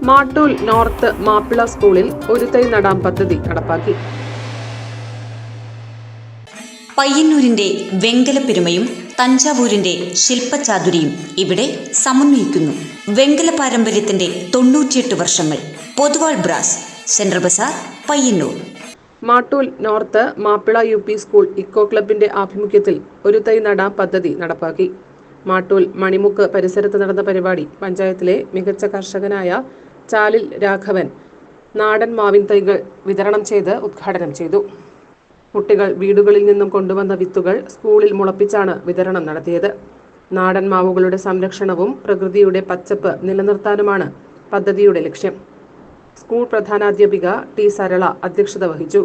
Mattool North Mappila സ്കൂളിൽ ഒരു തൈ നടാം പദ്ധതി നടപ്പാക്കി. പയ്യന്നൂരിന്റെ വെങ്കലപ്പെരുമയും തഞ്ചാവൂരിന്റെ ശില്പചാതുരിയും ഇവിടെ സമന്വയിക്കുന്നു. വെങ്കല പാരമ്പര്യത്തിന്റെ 98 വർഷങ്ങൾ. Poduval Brass, Central Bazaar, Payyanur. Mattool North Mappila UP school eco ക്ലബിന്റെ ആഭിമുഖ്യത്തിൽ ഒരു തൈ നടാം പദ്ധതി നടപ്പാക്കി. മാട്ടൂൽ മണിമുക്ക് പരിസരത്ത് നടന്ന പരിപാടി പഞ്ചായത്തിലെ മികച്ച കർഷകനായ ചാലിൽ രാഘവൻ നാടൻ മാവിൻ തൈകൾ വിതരണം ചെയ്ത് ഉദ്ഘാടനം ചെയ്തു. കുട്ടികൾ വീടുകളിൽ നിന്നും കൊണ്ടുവന്ന വിത്തുകൾ സ്കൂളിൽ മുളപ്പിച്ചാണ് വിതരണം നടത്തിയത്. നാടൻ മാവുകളുടെ സംരക്ഷണവും പ്രകൃതിയുടെ പച്ചപ്പ് നിലനിർത്താനുമാണ് പദ്ധതിയുടെ ലക്ഷ്യം. School പ്രധാനാധ്യാപിക T. സരള അധ്യക്ഷത വഹിച്ചു.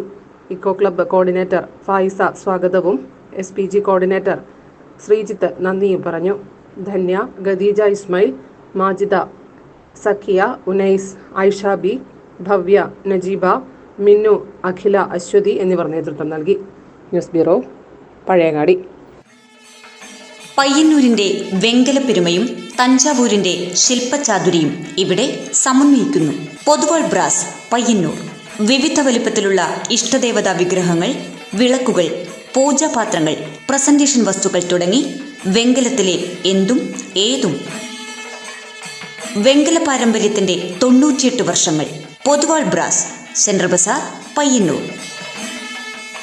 ഇക്കോ ക്ലബ്ബ് കോർഡിനേറ്റർ ഫായിസ സ്വാഗതവും SPG കോർഡിനേറ്റർ ശ്രീജിത്ത് നന്ദിയും പറഞ്ഞു. ധന്യ, ഖദീജ ഇസ്മായിൽ, മാജിദ, സക്കിയ, ഉനൈസ്, ആയിഷ ബി, ഭവ്യ, നജീബ, മിന്നു, അഖില, അശ്വതി എന്നിവർ നേതൃത്വം നൽകി. News bureau, Pazhayangadi. പയ്യന്നൂരിന്റെ വെങ്കലപ്പെരുമയും തഞ്ചാവൂരിന്റെ ശില്പചാതുരിയും ഇവിടെ സമന്വയിക്കുന്നു. പൊതുവാൾ ബ്രാസ്, പയ്യന്നൂർ. വിവിധ വലിപ്പത്തിലുള്ള ഇഷ്ടദേവതാ വിഗ്രഹങ്ങൾ, വിളക്കുകൾ, പൂജാപാത്രങ്ങൾ, പ്രസന്റേഷൻ വസ്തുക്കൾ തുടങ്ങി വെങ്കലത്തിലെ എന്തും ഏതും. വെങ്കല പാരമ്പര്യത്തിന്റെ 98 വർഷങ്ങൾ. Poduval Brass, Central Bazaar, Payyanur.